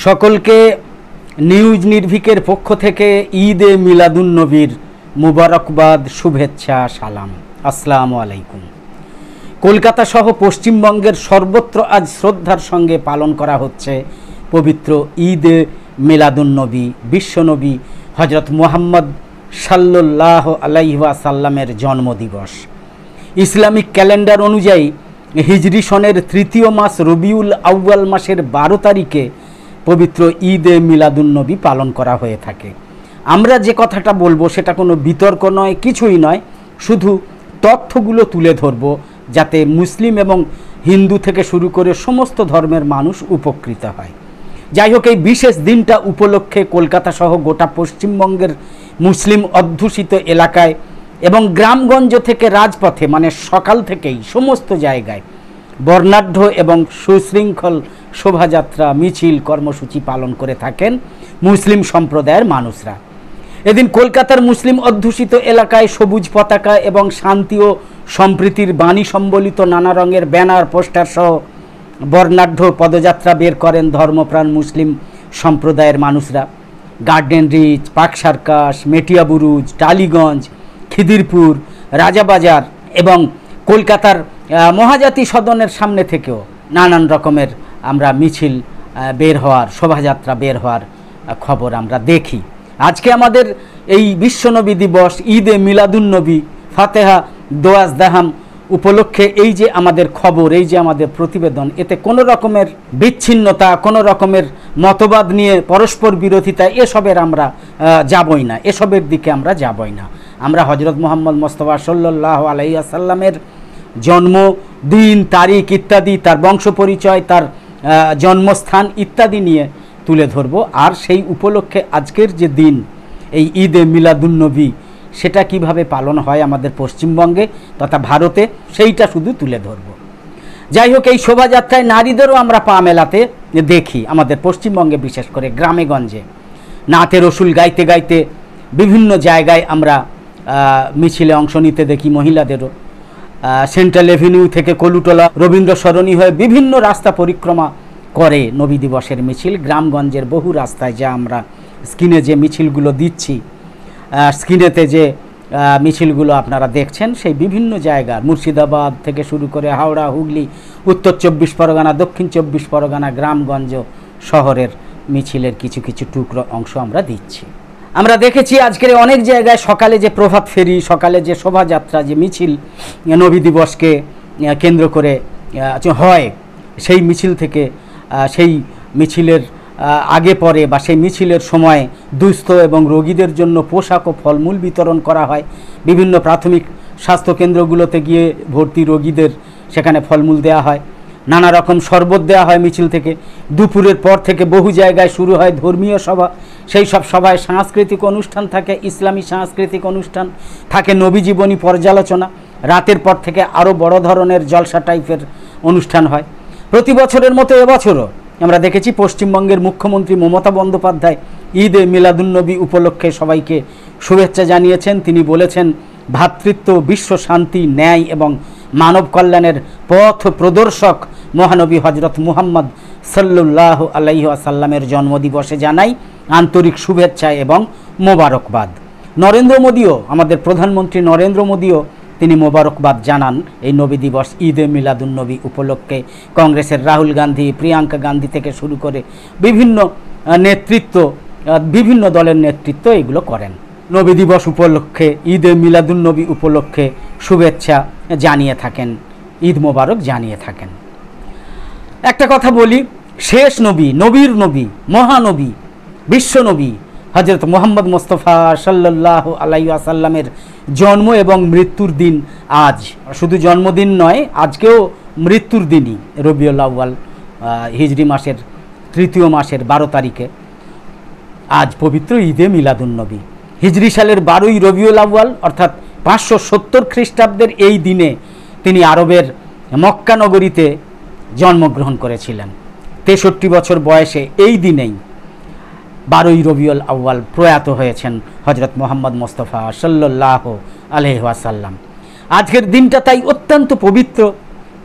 সকলকে নিউজ নির্ভীকের পক্ষ থেকে ঈদে মিলাদুন্নবীর মুবারকবাদ, শুভেচ্ছা, সালাম। আসসালামু আলাইকুম। কলকাতা সহ পশ্চিমবঙ্গের সর্বত্র আজ শ্রদ্ধার সঙ্গে পালন করা হচ্ছে পবিত্র ঈদে মিলাদুন্নবী, বিশ্বনবী হজরত মুহাম্মদ সাল্লাল্লাহু আলাইহি ওয়াসাল্লামের জন্মদিবস। ইসলামিক ক্যালেন্ডার অনুযায়ী হিজরি সনের তৃতীয় মাস রবিউল আউয়াল মাসের 12 তারিখে পবিত্র ঈদে মিলাদুন্নবী পালন করা হয়ে থাকে। আমরা যে কথাটা বলবো সেটা কোনো বিতর্ক নয়, কিছুই নয়, শুধু তথ্যগুলো তুলে ধরব যাতে মুসলিম এবং হিন্দু থেকে শুরু করে সমস্ত ধর্মের মানুষ উপকৃত হয়। যাই হোক, এই বিশেষ দিনটা উপলক্ষে কলকাতা সহ গোটা পশ্চিমবঙ্গের মুসলিম অধ্যুষিত এলাকায় এবং গ্রামগঞ্জ থেকে রাজপথে, মানে সকাল থেকেই সমস্ত জায়গায় বর্ণাঢ্য এবং সুশৃঙ্খল শোভাযাত্রা, মিছিল, কর্মসূচি পালন করে থাকেন মুসলিম সম্প্রদায়ের মানুষরা। এদিন কলকাতার মুসলিম অধ্যুষিত এলাকায় সবুজ পতাকা এবং শান্তি ও সম্প্রীতির বাণী সম্বলিত নানা রঙের ব্যানার, পোস্টার সহ বর্ণাঢ্য পদযাত্রা বের করেন ধর্মপ্রাণ মুসলিম সম্প্রদায়ের মানুষরা। Garden Reach, Park Circus, Metiabruz, Tollygunge, Khidirpur, Rajabazar এবং কলকাতার মহাজাতি সদনের সামনে থেকেও নানান রকমের আমরা মিছিল বের হওয়ার, শোভাযাত্রা বের হওয়ার খবর আমরা দেখি। আজকে আমাদের এই বিশ্বনবী দিবস, ঈদে মিলাদুন্নবী, ফাতেহা দোয়াজ দাহাম উপলক্ষে এই যে আমাদের খবর, এই যে আমাদের প্রতিবেদন, এতে কোনো রকমের বিচ্ছিন্নতা, কোনো রকমের মতবাদ নিয়ে পরস্পর বিরোধিতা, এসবের আমরা যাবই না, এসবের দিকে আমরা যাবই না। আমরা হজরত মুহাম্মদ মুস্তাফা সাল্লাল্লাহু আলাইহি ওয়াসাল্লামের জন্ম, দিন, তারিখ ইত্যাদি, তার বংশ পরিচয়, তার জন্মস্থান ইত্যাদি নিয়ে তুলে ধরব। আর সেই উপলক্ষে আজকের যে দিন, এই ঈদে মিলাদুন্নবী, সেটা কিভাবে পালন হয় আমাদের পশ্চিমবঙ্গে তথা ভারতে, সেইটা শুধু তুলে ধরব। যাই হোক, এই শোভাযাত্রায় নারীদেরও আমরা পা মেলাতে দেখি আমাদের পশ্চিমবঙ্গে, বিশেষ করে গ্রামে গঞ্জে নাতে রসুল গাইতে গাইতে বিভিন্ন জায়গায় আমরা মিছিলে অংশ নিতে দেখি মহিলাদেরও। সেন্ট্রাল এভিনিউ থেকে কলুটোলা, রবীন্দ্র সরণি হয়ে বিভিন্ন রাস্তা পরিক্রমা করে নবী দিবসের মিছিল। গ্রামগঞ্জের বহু রাস্তায় যা আমরা স্ক্রিনে যে মিছিলগুলো দিচ্ছি, স্ক্রিনেতে যে মিছিলগুলো আপনারা দেখছেন, সেই বিভিন্ন জায়গার মুর্শিদাবাদ থেকে শুরু করে হাওড়া, হুগলি, উত্তর 24 পরগনা, দক্ষিণ 24 পরগনা, গ্রামগঞ্জ, শহরের মিছিলের কিছু কিছু টুকরো অংশ আমরা দিচ্ছি। আমরা দেখেছি আজকের অনেক জায়গায় সকালে যে প্রভাত ফেরি, সকালে যে শোভাযাত্রা, যে মিছিল নবী দিবসকে কেন্দ্র করে হয়, সেই মিছিল থেকে, সেই মিছিলের আগে পরে বা সেই মিছিলের সময় দুস্থ এবং রোগীদের জন্য পোশাক ও ফলমূল বিতরণ করা হয়। বিভিন্ন প্রাথমিক স্বাস্থ্যকেন্দ্রগুলোতে গিয়ে ভর্তি রোগীদের সেখানে ফলমূল দেওয়া হয়, নানা রকম শরবত দেওয়া হয় মিছিল থেকে। দুপুরের পর থেকে বহু জায়গায় শুরু হয় ধর্মীয় সভা। সেই সব সভায় সাংস্কৃতিক অনুষ্ঠান থাকে, ইসলামী সাংস্কৃতিক অনুষ্ঠান থাকে, নবী জীবনী পর্যালোচনা। রাতের পর থেকে আরও বড় ধরনের জলসা টাইপের অনুষ্ঠান হয়। প্রতি বছরের মতো এবছরও আমরা দেখেছি পশ্চিমবঙ্গের মুখ্যমন্ত্রী মমতা বন্দ্যোপাধ্যায় ঈদে মিলাদুন্নবী উপলক্ষে সবাইকে শুভেচ্ছা জানিয়েছেন। তিনি বলেছেন, ভ্রাতৃত্ব, বিশ্ব শান্তি, ন্যায় এবং মানব কল্যাণের পথ প্রদর্শক মহানবী হজরত মুহাম্মদ সাল্লাল্লাহু আলাইহি ওয়াসাল্লামের জন্মদিবসে জানাই আন্তরিক শুভেচ্ছা এবং মোবারকবাদ। নরেন্দ্র মোদীও, আমাদের প্রধানমন্ত্রী নরেন্দ্র মোদীও তিনি মোবারকবাদ জানান এই নবী দিবস ঈদে মিলাদুন্নবী উপলক্ষে। কংগ্রেসের রাহুল গান্ধী, প্রিয়াঙ্কা গান্ধী থেকে শুরু করে বিভিন্ন নেতৃত্ব, বিভিন্ন দলের নেতৃত্ব এগুলো করেন। নবী দিবস উপলক্ষে, ঈদে মিলাদুন্নবী উপলক্ষে শুভেচ্ছা জানিয়ে থাকেন, ঈদ মোবারক জানিয়ে থাকেন। একটা কথা বলি, শেষ নবী, নবীর নবী, মহানবী, বিশ্বনবী হজরত মুহাম্মদ মুস্তাফা সাল্লাল্লাহু আলাইহি ওয়াসাল্লামের জন্ম এবং মৃত্যুর দিন আজ। শুধু জন্মদিন নয়, আজকেও মৃত্যুর দিনই, রবিউল আউয়াল, হিজরি মাসের তৃতীয় মাসের 12 তারিখে আজ পবিত্র ঈদে মিলাদুন্নবী। হিজরি সালের 12ই রবিউল আউয়াল অর্থাৎ 570 খ্রিস্টাব্দের এই দিনে তিনি আরবের মক্কা নগরীতে জন্মগ্রহণ করেছিলেন। 63 বছর বয়সে এই দিনেই 12ই রবিউল আউয়াল প্রয়াত হয়েছেন হজরত মুহাম্মদ মুস্তাফা সাল্লাল্লাহু আলাইহি ওয়াসাল্লাম। আজকের দিনটা তাই অত্যন্ত পবিত্র,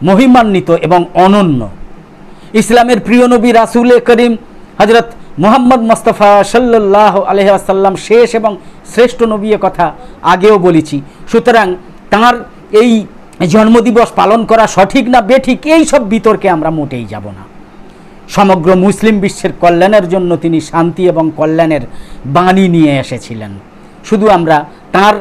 মহিমান্বিত এবং অনন্য। ইসলামের প্রিয় নবী রাসূল করিম হযরত মুহাম্মদ মুস্তাফা সাল্লাল্লাহু আলাইহি ওয়াসাল্লাম শেষ এবং শ্রেষ্ঠ নবী, কথা আগেও বলেছি। সুতরাং তাঁর এই জন্মদিবস পালন করা সঠিক না বেঠিক এই সব বিতর্কে আমরা মোটেই যাব না। সমগ্র মুসলিম বিশ্বের কল্যাণের জন্য তিনি শান্তি এবং কল্যাণের বাণী নিয়ে এসেছিলেন। শুধু আমরা তার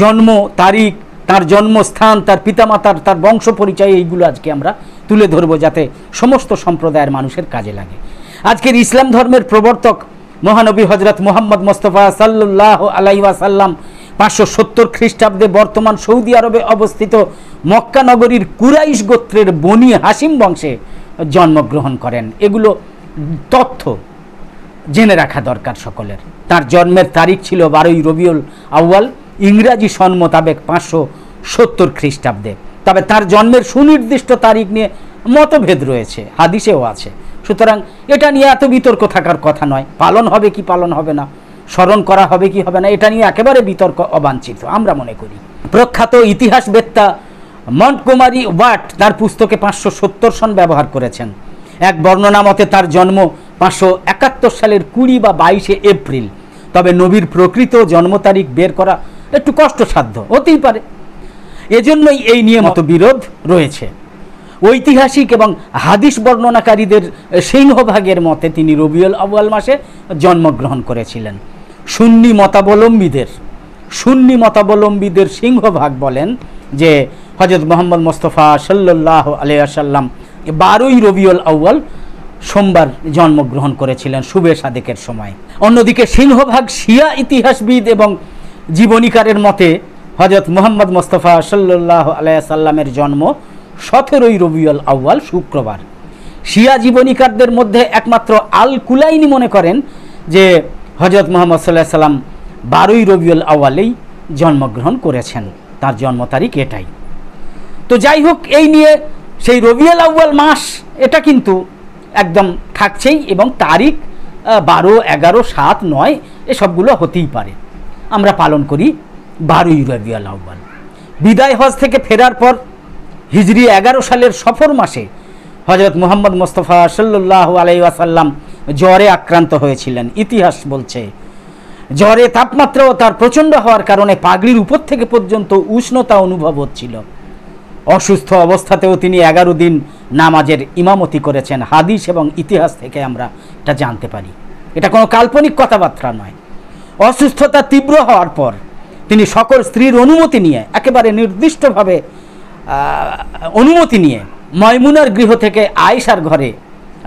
জন্ম তারিখ, তার জন্মস্থান, তার পিতামাতার, তার বংশ পরিচয় এইগুলো আজকে আমরা তুলে ধরবো, যাতে সমস্ত সম্প্রদায়ের মানুষের কাজে লাগে। আজকের ইসলাম ধর্মের প্রবর্তক মহানবী হজরত মুহাম্মদ মুস্তাফা সাল্লাল্লাহু আলাইহি ওয়াসাল্লাম 570 খ্রিস্টাব্দে বর্তমান সৌদি আরবে অবস্থিত মক্কা নগরীর কুরাইশ গোত্রের বনি হাসিম বংশে জন্মগ্রহণ করেন। এগুলো তথ্য জেনে রাখা দরকার সকলের। তার জন্মের তারিখ ছিল 12ই রবিউল আউয়াল, ইংরাজি সন মোতাবেক 570 খ্রিস্টাব্দে। তবে তার জন্মের সুনির্দিষ্ট তারিখ নিয়ে মতভেদ রয়েছে, হাদিসেও আছে। সুতরাং এটা নিয়ে এত বিতর্ক থাকার কথা নয়। পালন হবে কি পালন হবে না, স্মরণ করা হবে কি হবে না, এটা নিয়ে একেবারে বিতর্ক অবাঞ্ছিত আমরা মনে করি। প্রখ্যাত ইতিহাসবেত্তা মন্টগোমারি ওয়াট তার পুস্তকে 570 সন ব্যবহার করেছেন। এক বর্ণনা মতে তার জন্ম 571 সালের 20 বা 22 এপ্রিল। তবে নবীর প্রকৃত জন্ম তারিখ বের করা একটু কষ্টসাধ্য হতেই পারে, এজন্যই এই নিয়ে মতবিরোধ রয়েছে। ঐতিহাসিক এবং হাদিস বর্ণনাকারীদের সিংহভাগের মতে তিনি রবিউল আউয়াল মাসে জন্মগ্রহণ করেছিলেন। সুন্নি মতাবলম্বীদের সিংহভাগ বলেন যে হযরত মুহাম্মদ মুস্তাফা সাল্লাল্লাহু আলাইহি ওয়াসাল্লাম 12ই রবিউল আউয়াল সোমবার জন্মগ্রহণ করেছিলেন শুবে সাদেকের সময়। অন্যদিকে সিংহভাগ শিয়া ইতিহাসবিদ এবং জীবনীকারের মতে হযরত মুহাম্মদ মুস্তাফা সাল্লাল্লাহু আলাইহি ওয়াসাল্লামের জন্ম 17ই রবিউল আউয়াল শুক্রবার। শিয়া জীবনীকারদের মধ্যে একমাত্র আল কুলাইনি মনে করেন যে হযরত মুহাম্মদ সাল্লাল্লাহু আলাইহি ওয়াসাল্লাম 12ই রবিউল আউয়ালেই জন্মগ্রহণ করেছেন, তার জন্ম তারিখ এটাই। তো যাই হোক, এই নিয়ে সেই রবিউল আউয়াল মাস এটা কিন্তু একদম থাকছেই, এবং তারিখ 12, 11, 7, 9 এসবগুলো হতেই পারে। আমরা পালন করি 12ই রবিউল আউয়াল। বিদায় হজ থেকে ফেরার পর হিজরি 11 সালের সফর মাসে হযরত মুহাম্মদ মুস্তাফা সাল্লাল্লাহু আলাইহি ওয়াসাল্লাম জ্বরে আক্রান্ত হয়েছিলেন। ইতিহাস বলছে জ্বরে তাপমাত্রাও তার প্রচণ্ড হওয়ার কারণে পাগড়ির উপর থেকে পর্যন্ত উষ্ণতা অনুভব হচ্ছিল। অসুস্থ অবস্থাতেও তিনি 11 দিন নামাজের ইমামতি করেছেন। হাদিস এবং ইতিহাস থেকে আমরা এটা জানতে পারি, এটা কোনো কাল্পনিক কথাবার্তা নয়। অসুস্থতা তীব্র হওয়ার পর তিনি সকল স্ত্রীর অনুমতি নিয়ে, একেবারে নির্দিষ্টভাবে অনুমতি নিয়ে ময়মুনার গৃহ থেকে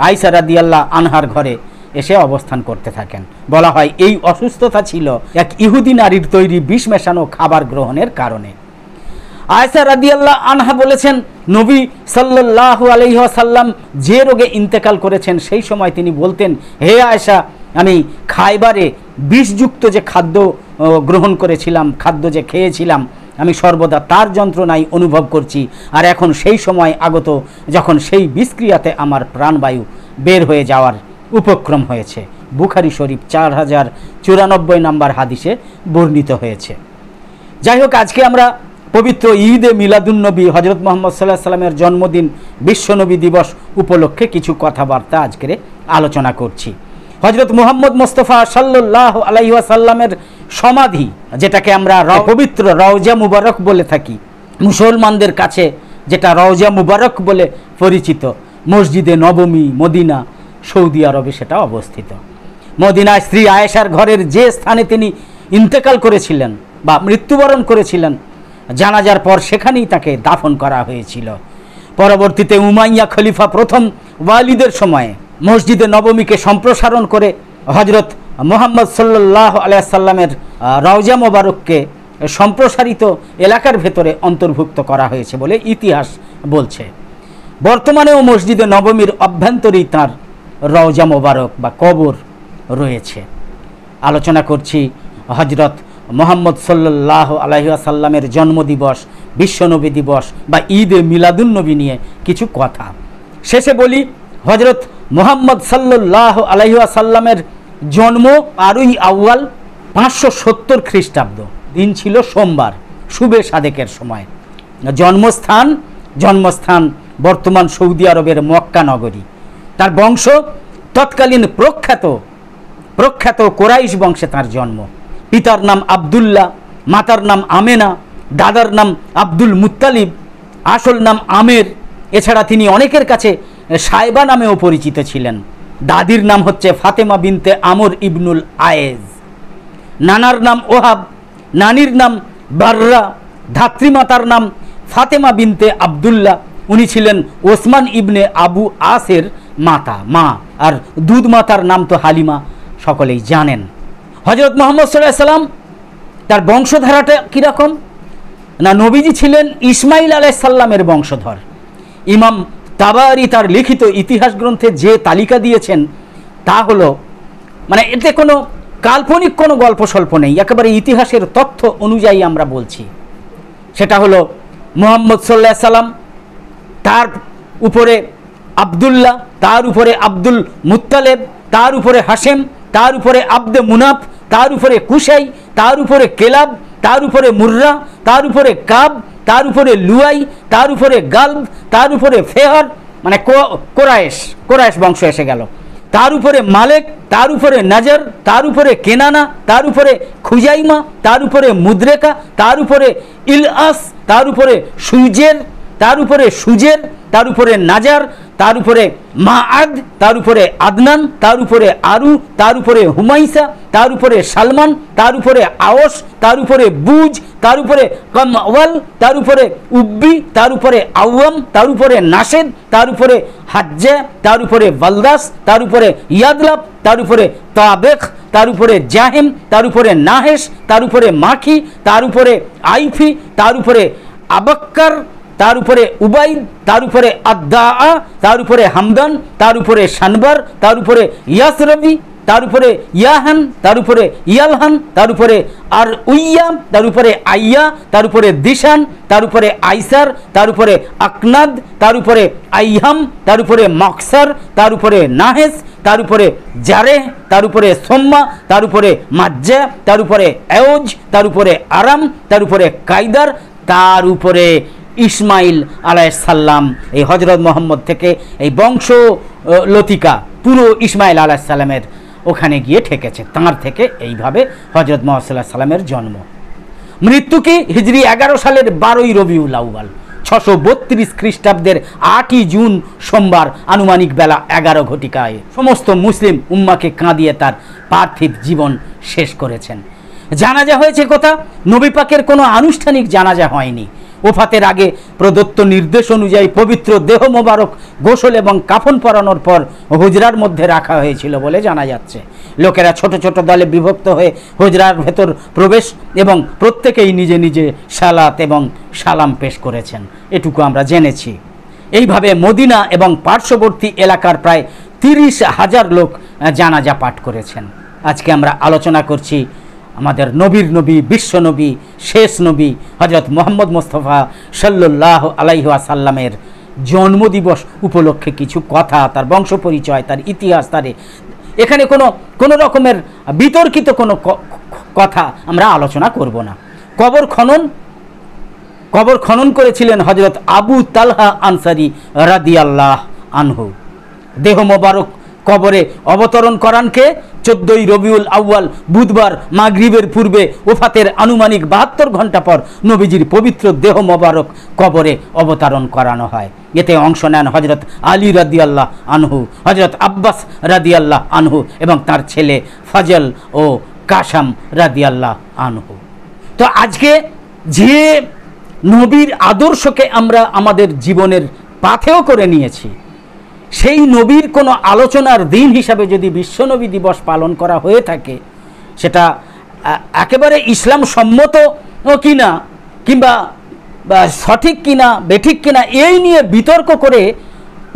আয়েশা রাদিয়াল্লাহু আনহার ঘরে এসে অবস্থান করতে থাকেন। বলা হয় এই অসুস্থতা ছিল এক ইহুদি নারীর তৈরি বিষ মেশানো খাবার গ্রহণের কারণে। আয়েশা রাদিয়াল্লাহু আনহা বলেছেন, নবী সাল্লাল্লাহু আলাইহি ওয়াসাল্লাম যে রোগে ইন্তেকাল করেছেন সেই সময় তিনি বলতেন, হে আয়েশা, আমি খাইবারে বিষযুক্ত যে খাদ্য গ্রহণ করেছিলাম, খাদ্য যে খেয়েছিলাম, আমি সর্বদা তার যন্ত্রণাই অনুভব করছি। আর এখন সেই সময় আগত যখন সেই বিষক্রিয়াতে আমার প্রাণবায়ু বের হয়ে যাওয়ার উপক্রম হয়েছে। বুখারী শরীফ 4094 নম্বর হাদিসে বর্ণিত হয়েছে। যাই হোক, আজকে আমরা পবিত্র ঈদে মিলাদুন্নবী হযরত মুহাম্মদ সাল্লাল্লাহু আলাইহি ওয়াসাল্লামের জন্মদিন বিশ্বনবী দিবস উপলক্ষে কিছু কথাবার্তা আজকে আলোচনা করছি। হযরত মুহাম্মদ মুস্তাফা সাল্লাল্লাহু আলাইহি ওয়াসাল্লামের সমাধি, যেটাকে আমরা পবিত্র রওজা মুবারক বলে থাকি, মুসলমানদের কাছে যেটা রওজা মুবারক বলে পরিচিত, মসজিদে নবমী মদিনা সৌদি আরবে সেটা অবস্থিত। মদিনায় স্ত্রী আয়েশার ঘরের যে স্থানে তিনি ইন্তেকাল করেছিলেন বা মৃত্যুবরণ করেছিলেন, জানাজার পর সেখানেই তাকে দাফন করা হয়েছিল। পরবর্তীতে উমাইয়া খলিফা প্রথম ওয়ালিদের সময়ে মসজিদে নবমীকে সম্প্রসারণ করে হযরত মুহাম্মদ সাল্লাল্লাহু আলাইহি ওয়াসাল্লামের রওজা মোবারককে সম্প্রসারিত এলাকার ভেতরে অন্তর্ভুক্ত করা হয়েছে বলে ইতিহাস বলছে। বর্তমানেও মসজিদে নবমীর অভ্যন্তরেই তাঁর রওজা মোবারক বা কবর রয়েছে। আলোচনা করছি হযরত মুহাম্মদ সাল্লাল্লাহু আলাইহি ওয়াসাল্লামের জন্মদিবস, বিশ্বনবী দিবস বা ঈদে মিলাদুন্নবী নিয়ে কিছু কথা। শেষে বলি, হযরত মুহাম্মদ সাল্লাল্লাহু আলাইহি ওয়াসাল্লামের জন্ম 12ই আউয়াল 570 খ্রিস্টাব্দ, দিন ছিল সোমবার, শুবে সাদেকের সময়। জন্মস্থান বর্তমান সৌদি আরবের মক্কা নগরী। তার বংশ তৎকালীন প্রখ্যাত কোরাইশ বংশে তার জন্ম। পিতার নাম আবদুল্লাহ, মাতার নাম আমেনা, দাদার নাম আব্দুল মুত্তালিব, আসল নাম আমের। এছাড়া তিনি অনেকের কাছে সাইবা নামেও পরিচিত ছিলেন। দাদির নাম হচ্ছে ফাতেমা বিনতে আমর ইবনুল আয়েজ, নানার নাম ওহাব, নানির নাম বাররা, ধাত্রীমাতার নাম ফাতেমা বিনতে আবদুল্লাহ। উনি ছিলেন ওসমান ইবনে আবু আসের মা, আর দুধ মাতার নাম তো হালিমা, সকলেই জানেন। হজরত মুহাম্মদ সাল্লাল্লাহু আলাইহি সাল্লাম তার বংশধারাটা কীরকম না, নবীজি ছিলেন ইসমাইল আলাইহিস সালামের বংশধর। ইমাম তাবারি তার লিখিত ইতিহাস গ্রন্থে যে তালিকা দিয়েছেন তা হলো, মানে এতে কোনো কাল্পনিক কোনো গল্প স্বল্প নেই, একেবারে ইতিহাসের তথ্য অনুযায়ী আমরা বলছি। সেটা হলো মুহাম্মদ সাল্লাল্লাহু আলাইহি সাল্লাম, তার উপরে আবদুল্লাহ, তার উপরে আব্দুল মুত্তালেব, তার উপরে হাশেম, তার উপরে আব্দে মুনাফ, তার উপরে কুসাই, তার উপরে কেলাব, তার উপরে মুর্রা, তার উপরে কাব, তার উপরে লুয়াই, তার উপরে গালব, তার উপরে ফেহর, মানে কোরাইশ বংশ এসে গেল। তার উপরে মালেক, তার উপরে নাজর, তার উপরে কেনানা, তার উপরে খুজাইমা, তার উপরে মুদ্রেকা, তার উপরে ইলআস, তার উপরে সুজের, তার উপরে তার উপরে নাজার, তার উপরে মাআদ, তার উপরে আদনান, তার উপরে আরু, তার উপরে হুমাইসা, তার উপরে সালমান, তার উপরে আওস, তার উপরে বুজ, তার উপরে কমওয়াল, তার উপরে উব্বি, তার উপরে আওয়াম, তার উপরে নাসেদ, তার উপরে হাজ্জা, তার উপরে বালদাস, তার উপরে ইয়াদলাব, তার উপরে তাবেখ, তার উপরে জাহিম, তার উপরে নাহেশ, তার উপরে মাখি, তার উপরে আইফি, তার উপরে আবাক্কার, তার উপরে উবাইদ, তার উপরে আদ্দা, তার উপরে হামদান, তার উপরে শানবার, তার উপরে ইয়াসরবি, তার উপরে ইয়াহান, তার উপরে ইয়ালহান, তার উপরে আর উইয়া, তার উপরে আইয়া, তার উপরে দিশান, তার উপরে আইসার, তার উপরে আকনাদ, তার উপরে আইহাম, তার উপরে মকসার, তার উপরে নাহেস, তার উপরে জারেহ, তার উপরে সোম্মা, তার উপরে মাজ্জা, তার উপরে এওজ, তার উপরে আরাম, তার উপরে কায়দার, তার উপরে ইসমাইল আলাইহিস সালাম। এই হজরত মোহাম্মদ থেকে এই বংশ লতিকা পুরো ইসমাইল আলাইহিস সালামের ওখানে গিয়ে ঠেকেছে, তাঁর থেকে এইভাবে হজরত মুহাম্মদ সাল্লাল্লাহু আলাইহি সাল্লামের জন্ম। মৃত্যু কি হিজরি 11 সালের 12ই রবিউল আউয়াল 632 খ্রিস্টাব্দের 8ই জুন সোমবার আনুমানিক বেলা 11 ঘটিকায় সমস্ত মুসলিম উম্মাকে কাঁদিয়ে তার পার্থিব জীবন শেষ করেছেন। জানাজা হয়েছে কথা, নবী পাকের কোনো আনুষ্ঠানিক জানাজা হয়নি। ওফাতের আগে প্রদত্ত নির্দেশ অনুযায়ী পবিত্র দেহ মোবারক গোসল এবং কাফন পরানোর পর হুজরার মধ্যে রাখা হয়েছিল বলে জানা যাচ্ছে। লোকেরা ছোট ছোট দলে বিভক্ত হয়ে হুজরার ভেতর প্রবেশ এবং প্রত্যেকেই নিজে নিজে সালাত এবং সালাম পেশ করেছেন, এটুকু আমরা জেনেছি। এইভাবে মদিনা এবং পার্শ্ববর্তী এলাকার প্রায় 30,000 লোক জানাজা পাঠ করেছেন। আজকে আমরা আলোচনা করছি আমাদের নবীর নবী, বিশ্ব নবী, শেষ নবী হজরত মুহাম্মদ মুস্তাফা সাল্লাল্লাহু আলাইহি ওয়াসাল্লামের জন্মদিবস উপলক্ষে কিছু কথা, তার বংশ পরিচয়, তার ইতিহাস, এখানে কোনো রকমের বিতর্কিত কোনো কথা আমরা আলোচনা করব না। কবর খনন করেছিলেন হজরত আবু তালহা আনসারী রাদিয়াল্লাহু আনহু। দেহ মোবারক কবরে অবতরণ করানকে 14ই রবিউল আউয়াল বুধবার মাগরিবের পূর্বে ওফাতের আনুমানিক 72 ঘন্টা পর নবীজির পবিত্র দেহ মোবারক কবরে অবতরণ করানো হয়। এতে অংশ নেন হজরত আলী রাদিয়াল্লাহু আনহু, হজরত আব্বাস রাদিয়াল্লাহু আনহু এবং তার ছেলে ফজল ও কাশাম রাদিয়াল্লাহু আনহু। তো আজকে যে নবীর আদর্শকে আমরা আমাদের জীবনের পাথেয় করে নিয়েছি, সেই নবীর কোনো আলোচনার দিন হিসাবে যদি বিশ্বনবী দিবস পালন করা হয়ে থাকে, সেটা একেবারে ইসলাম সম্মত কিনা কিংবা সঠিক কিনা বেঠিক কিনা এই নিয়ে বিতর্ক করে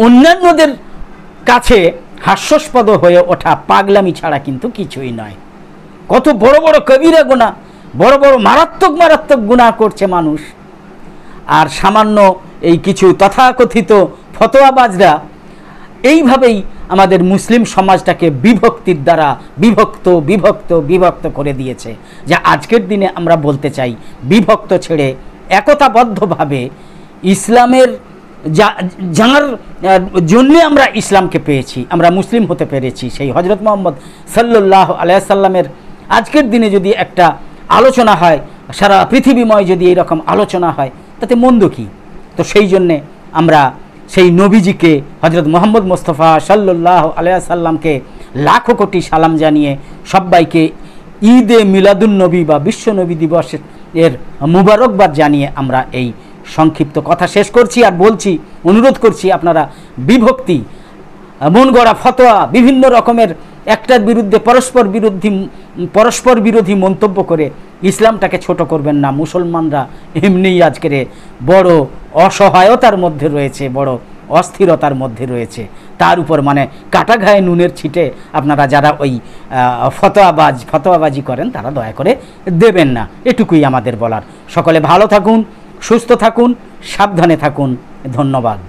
অন্যান্যদের কাছে হাস্যাস্পদ হয়ে ওঠা পাগলামি ছাড়া কিন্তু কিছুই নয়। কত বড় বড় কবিরা গুনাহ, বড় বড় মারাত্মক গুনাহ করছে মানুষ, আর সামান্য এই কিছু তথাকথিত ফতোয়াবাজরা এইভাবেই আমাদের মুসলিম সমাজটাকে বিভক্তির দ্বারা বিভক্ত করে দিয়েছে। যা আজকের দিনে আমরা বলতে চাই, বিভক্ত ছেড়ে একতাবদ্ধভাবে ইসলামের যার জন্যে আমরা ইসলামকে পেয়েছি, আমরা মুসলিম হতে পেরেছি, সেই হজরত মুহাম্মদ সাল্লাল্লাহু আলাইহি সাল্লামের আজকের দিনে যদি একটা আলোচনা হয়, সারা পৃথিবীময় যদি এইরকম আলোচনা হয়, তাতে মন্দ কী? তো সেই জন্যে আমরা সেই নবীজিকে, হজরত মুহাম্মদ মুস্তাফা সাল্লাল্লাহু আলাইহি সাল্লামকে লাখো কোটি সালাম জানিয়ে সবাইকে ঈদে মিলাদুন্নবী বা বিশ্ব নবী দিবসের মুবারকবাদ জানিয়ে আমরা এই সংক্ষিপ্ত কথা শেষ করছি। আর বলছি, অনুরোধ করছি, আপনারা বিভক্তি, মন গড়া ফতোয়া, বিভিন্ন রকমের একটার বিরুদ্ধে পরস্পর বিরোধী মন্তব্য করে ইসলামটাকে ছোট করবেন না। মুসলমানরা এমনিই আজকের বড় অসহায়তার মধ্যে রয়েছে, বড় অস্থিরতার মধ্যে রয়েছে, তার উপর মানে কাটা ঘায়ে নুনের ছিটে আপনারা যারা ওই ফতোয়াবাজি করেন তারা দয়া করে দেবেন না, এটুকুই আমাদের বলার। সকলে ভালো থাকুন, সুস্থ থাকুন, সাবধানে থাকুন। ধন্যবাদ।